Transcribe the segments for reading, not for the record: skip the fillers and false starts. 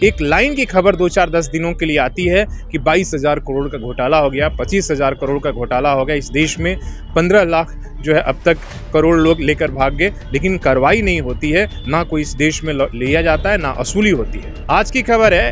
एक लाइन की खबर 2-4-10 दिनों के लिए आती है कि 22,000 करोड़ का घोटाला हो गया, 25,000 करोड़ का घोटाला हो गया इस देश में, 15 लाख जो है अब तक करोड़ लोग लेकर भाग गए, लेकिन कार्रवाई नहीं होती है, ना कोई इस देश में लिया जाता है, ना वसूली होती है। आज की खबर है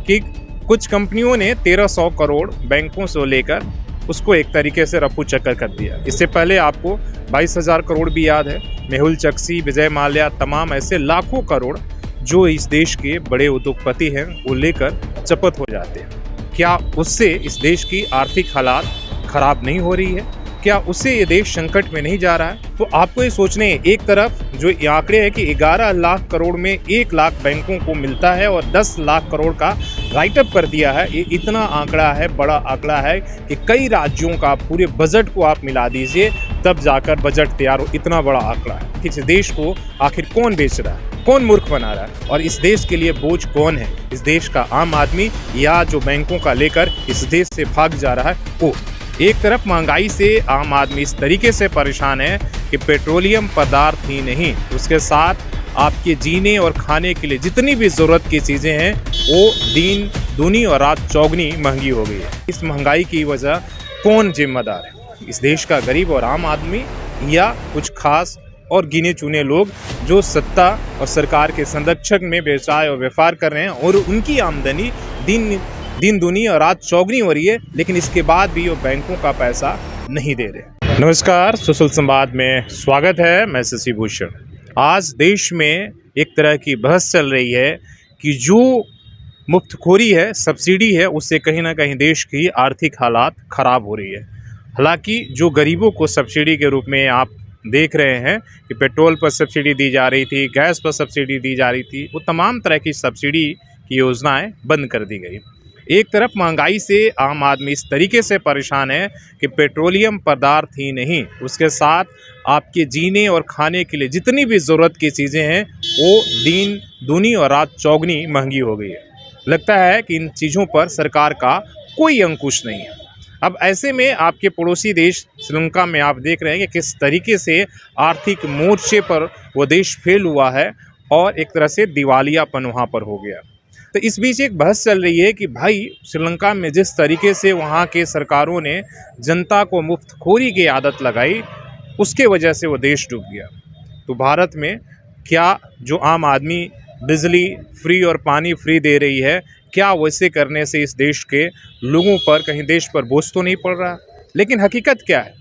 कि कुछ कंपनियों ने 1300 करोड़ बैंकों से लेकर उसको एक तरीके से रफू चक्कर कर दिया। इससे पहले आपको 22,000 करोड़ भी याद है, मेहुल चोकसी, विजय माल्या, तमाम ऐसे लाखों करोड़ जो इस देश के बड़े उद्योगपति हैं वो लेकर चपत हो जाते हैं। क्या उससे इस देश की आर्थिक हालात खराब नहीं हो रही है? क्या उससे ये देश संकट में नहीं जा रहा है? तो आपको ये सोचने हैं, एक तरफ जो ये आंकड़े हैं कि 11 लाख करोड़ में 1 लाख बैंकों को मिलता है और 10 लाख करोड़ का राइटअप कर दिया है। ये इतना आंकड़ा है, बड़ा आंकड़ा है कि कई राज्यों का पूरे बजट को आप मिला दीजिए तब जाकर बजट तैयार हो। इतना बड़ा आंकड़ा है कि इस देश को आखिर कौन बेच रहा है, कौन मूर्ख बना रहा है और इस देश के लिए बोझ कौन है? इस देश का आम आदमी या जो बैंकों का लेकर इस देश से भाग जा रहा है वो। एक तरफ महंगाई से आम आदमी इस तरीके से परेशान है कि पेट्रोलियम पदार्थ ही नहीं, उसके साथ आपके जीने और खाने के लिए जितनी भी ज़रूरत की चीज़ें हैं वो दिन दूनी और रात चौगनी महंगी हो गई है। इस महंगाई की वजह कौन जिम्मेदार है? इस देश का गरीब और आम आदमी या कुछ खास और गिने चुने लोग जो सत्ता और सरकार के संरक्षण में व्यवसाय और व्यापार कर रहे हैं और उनकी आमदनी दिन दूनी और रात चौगनी हो रही है, लेकिन इसके बाद भी वो बैंकों का पैसा नहीं दे रहे। नमस्कार, सुशील संवाद में स्वागत है। मैं शशि भूषण। आज देश में एक तरह की बहस चल रही है कि जो मुफ्तखोरी है, सब्सिडी है, उससे कहीं ना कहीं देश की आर्थिक हालात ख़राब हो रही है। हालांकि जो गरीबों को सब्सिडी के रूप में आप देख रहे हैं कि पेट्रोल पर सब्सिडी दी जा रही थी, गैस पर सब्सिडी दी जा रही थी, वो तमाम तरह की सब्सिडी की योजनाएं बंद कर दी गई। एक तरफ महंगाई से आम आदमी इस तरीके से परेशान है कि पेट्रोलियम पदार्थ ही नहीं, उसके साथ आपके जीने और खाने के लिए जितनी भी ज़रूरत की चीज़ें हैं वो दिन दूनी और रात चौगनी महंगी हो गई है। लगता है कि इन चीज़ों पर सरकार का कोई अंकुश नहीं है। अब ऐसे में आपके पड़ोसी देश श्रीलंका में आप देख रहे हैं कि किस तरीके से आर्थिक मोर्चे पर वो देश फेल हुआ है और एक तरह से दिवालियापन वहाँ पर हो गया। तो इस बीच एक बहस चल रही है कि भाई श्रीलंका में जिस तरीके से वहाँ के सरकारों ने जनता को मुफ्तखोरी की आदत लगाई, उसके वजह से वो देश डूब गया। तो भारत में क्या जो आम आदमी बिजली फ्री और पानी फ्री दे रही है, क्या वैसे करने से इस देश के लोगों पर कहीं देश पर बोझ तो नहीं पड़ रहा? लेकिन हकीकत क्या है?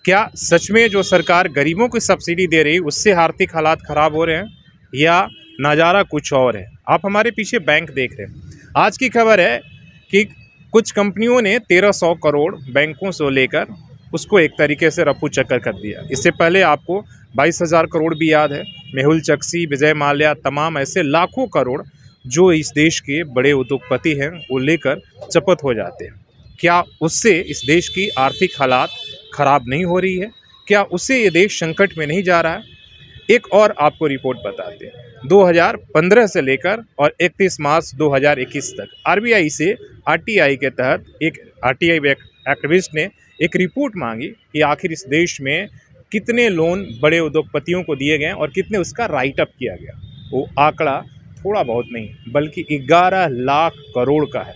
क्या सच में जो सरकार गरीबों को सब्सिडी दे रही है उससे आर्थिक हालात ख़राब हो रहे हैं या नज़ारा कुछ और है? आप हमारे पीछे बैंक देख रहे हैं। आज की खबर है कि कुछ कंपनियों ने 1300 करोड़ बैंकों से लेकर उसको एक तरीके से रफू चक्कर कर दिया। इससे पहले आपको 22,000 करोड़ भी याद है, मेहुल चोकसी, विजय माल्या, तमाम ऐसे लाखों करोड़ जो इस देश के बड़े उद्योगपति हैं वो लेकर चपत हो जाते हैं। क्या उससे इस देश की आर्थिक हालात ख़राब नहीं हो रही है? क्या उससे ये देश संकट में नहीं जा रहा है? एक और आपको रिपोर्ट बताते हैं। 2015 से लेकर और 31 मार्च 2021 तक आरबीआई से आरटीआई के तहत एक आरटीआई एक्टिविस्ट ने एक रिपोर्ट मांगी कि आखिर इस देश में कितने लोन बड़े उद्योगपतियों को दिए गए और कितने उसका राइटअप किया गया। वो आंकड़ा थोड़ा बहुत नहीं बल्कि 11 लाख करोड़ का है।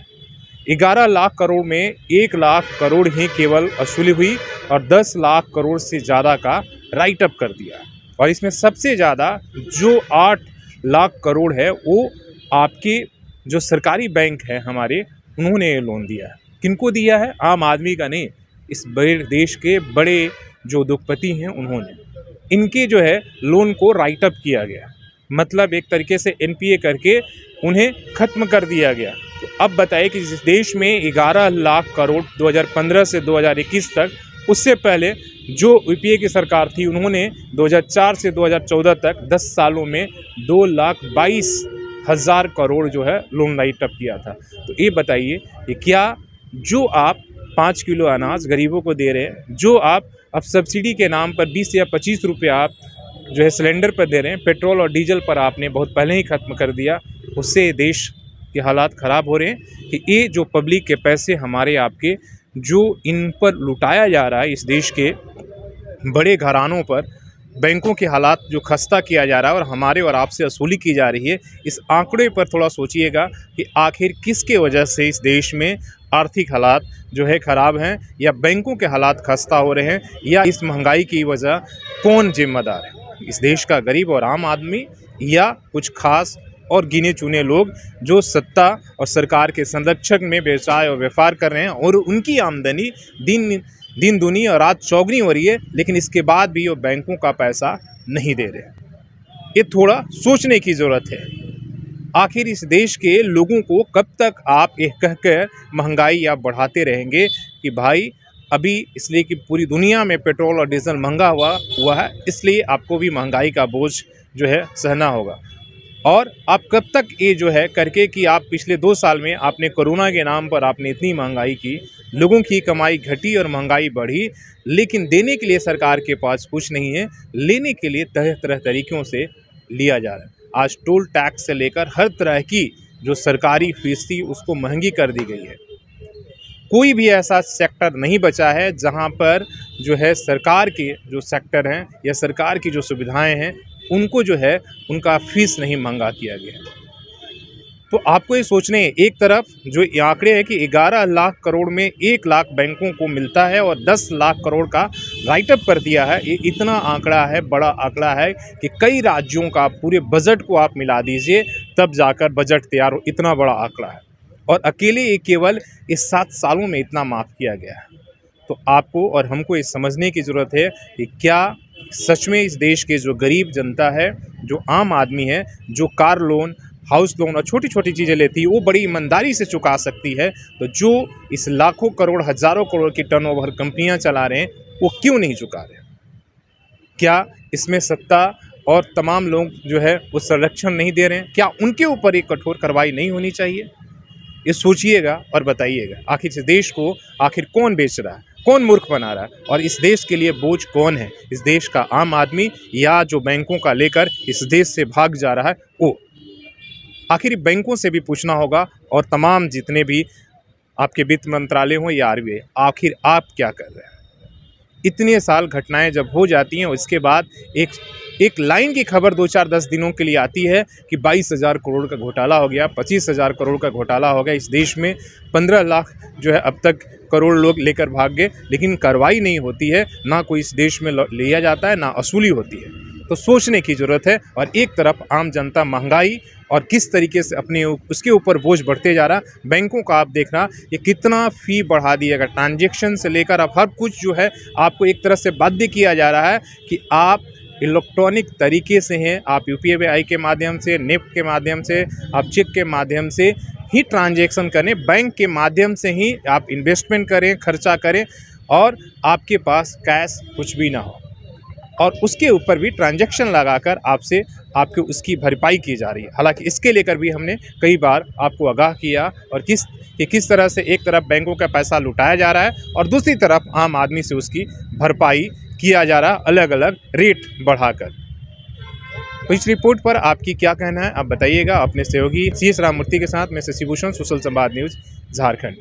11 लाख करोड़ में 1 लाख करोड़ ही केवल वसूली हुई और 10 लाख करोड़ से ज़्यादा का राइटअप कर दिया। और इसमें सबसे ज़्यादा जो 8 लाख करोड़ है वो आपके जो सरकारी बैंक है हमारे, उन्होंने ये लोन दिया है। किनको दिया है? आम आदमी का नहीं, इस बड़े देश के बड़े जो उद्योगपति हैं उन्होंने। इनके जो है लोन को राइटअप किया गया, मतलब एक तरीके से एनपीए करके उन्हें ख़त्म कर दिया गया। तो अब बताइए कि इस देश में 11 लाख करोड़ 2015 से 2021 तक, उससे पहले जो यूपीए की सरकार थी उन्होंने 2004 से 2014 तक 10 सालों में 2,22,000 करोड़ जो है लोन राइटअप किया था। तो ये बताइए कि क्या जो आप 5 किलो अनाज गरीबों को दे रहे हैं, जो आप अब सब्सिडी के नाम पर 20 या 25 रुपये आप जो है सिलेंडर पर दे रहे हैं, पेट्रोल और डीजल पर आपने बहुत पहले ही ख़त्म कर दिया, उससे देश के हालात ख़राब हो रहे हैं। कि ये जो पब्लिक के पैसे हमारे आपके जो इन पर लुटाया जा रहा है, इस देश के बड़े घरानों पर, बैंकों के हालात जो खस्ता किया जा रहा है और हमारे और आपसे वसूली की जा रही है, इस आंकड़े पर थोड़ा सोचिएगा कि आखिर किसके वजह से इस देश में आर्थिक हालात जो है ख़राब हैं, या बैंकों के हालात खस्ता हो रहे हैं, या इस महंगाई की वजह कौन जिम्मेदार है, इस देश का गरीब और आम आदमी या कुछ खास और गिने चुने लोग जो सत्ता और सरकार के संरक्षण में व्यवसाय और व्यापार कर रहे हैं और उनकी आमदनी दिन दूनी और रात चौगनी हो रही है, लेकिन इसके बाद भी वो बैंकों का पैसा नहीं दे रहे। ये थोड़ा सोचने की ज़रूरत है। आखिर इस देश के लोगों को कब तक आप ये कहकर महंगाई आप बढ़ाते रहेंगे कि भाई अभी इसलिए कि पूरी दुनिया में पेट्रोल और डीजल महंगा हुआ है, इसलिए आपको भी महंगाई का बोझ जो है सहना होगा। और आप कब तक ये जो है करके कि आप पिछले 2 साल में आपने कोरोना के नाम पर आपने इतनी महंगाई की, लोगों की कमाई घटी और महंगाई बढ़ी, लेकिन देने के लिए सरकार के पास कुछ नहीं है, लेने के लिए तरह तरह तरीक़ों से लिया जा रहा है। आज टोल टैक्स से लेकर हर तरह की जो सरकारी फीस थी उसको महंगी कर दी गई है। कोई भी ऐसा सेक्टर नहीं बचा है जहाँ पर जो है सरकार के जो सेक्टर हैं या सरकार की जो सुविधाएं हैं उनको जो है उनका फीस नहीं महंगा किया गया। तो आपको ये सोचने एक तरफ जो आंकड़े हैं कि 11 लाख करोड़ में 1 लाख बैंकों को मिलता है और 10 लाख करोड़ का राइटअप कर दिया है। ये इतना आंकड़ा है, बड़ा आंकड़ा है कि कई राज्यों का पूरे बजट को आप मिला दीजिए तब जाकर बजट तैयार हो, इतना बड़ा आंकड़ा है। और अकेले ये केवल इस 7 सालों में इतना माफ़ किया गया है। तो आपको और हमको ये समझने की ज़रूरत है कि क्या सच में इस देश के जो गरीब जनता है, जो आम आदमी है, जो कार लोन, हाउस लोन और छोटी छोटी चीज़ें लेती है वो बड़ी ईमानदारी से चुका सकती है, तो जो इस लाखों करोड़ हज़ारों करोड़ की टर्नओवर कंपनियां चला रहे हैं वो क्यों नहीं चुका रहे? क्या इसमें सत्ता और तमाम लोग जो है वो संरक्षण नहीं दे रहे हैं? क्या उनके ऊपर एक कठोर कार्रवाई नहीं होनी चाहिए? ये सोचिएगा और बताइएगा। आखिर इस देश को आखिर कौन बेच रहा है, कौन मूर्ख बना रहा है, और इस देश के लिए बोझ कौन है? इस देश का आम आदमी या जो बैंकों का लेकर इस देश से भाग जा रहा है वो? आखिर बैंकों से भी पूछना होगा और तमाम जितने भी आपके वित्त मंत्रालय हो या आरबीआई, आखिर आप क्या कर रहे हैं? इतने साल घटनाएं जब हो जाती हैं उसके बाद एक लाइन की खबर 2-4-10 दिनों के लिए आती है कि 22,000 करोड़ का घोटाला हो गया, 25,000 करोड़ का घोटाला हो गया, इस देश में 15 लाख जो है अब तक करोड़ लोग लेकर भाग गए, लेकिन कार्रवाई नहीं होती है, ना कोई इस देश में लिया जाता है, ना वसूली होती है। तो सोचने की ज़रूरत है। और एक तरफ आम जनता महंगाई और किस तरीके से अपने उसके ऊपर बोझ बढ़ते जा रहा। बैंकों का आप देखना ये कितना फ़ी बढ़ा दिएगा, ट्रांजैक्शन से लेकर अब हर कुछ जो है आपको एक तरह से बाध्य किया जा रहा है कि आप इलेक्ट्रॉनिक तरीके से हैं, आप यूपीआई के माध्यम से, नेफ्ट के माध्यम से, आप चेक के माध्यम से ही ट्रांजैक्शन करें, बैंक के माध्यम से ही आप इन्वेस्टमेंट करें, खर्चा करें, और आपके पास कैश कुछ भी ना हो, और उसके ऊपर भी ट्रांजैक्शन लगाकर आपसे आपके उसकी भरपाई की जा रही है। हालांकि इसके लेकर भी हमने कई बार आपको आगाह किया और किस तरह से एक तरफ बैंकों का पैसा लुटाया जा रहा है और दूसरी तरफ आम आदमी से उसकी भरपाई किया जा रहा, अलग अलग रेट बढ़ाकर। तो इस रिपोर्ट पर आपकी क्या कहना है आप बताइएगा अपने सहयोगी CS राममूर्ति के साथ। मैं शशि भूषण, सोशल संवाद न्यूज़, झारखंड।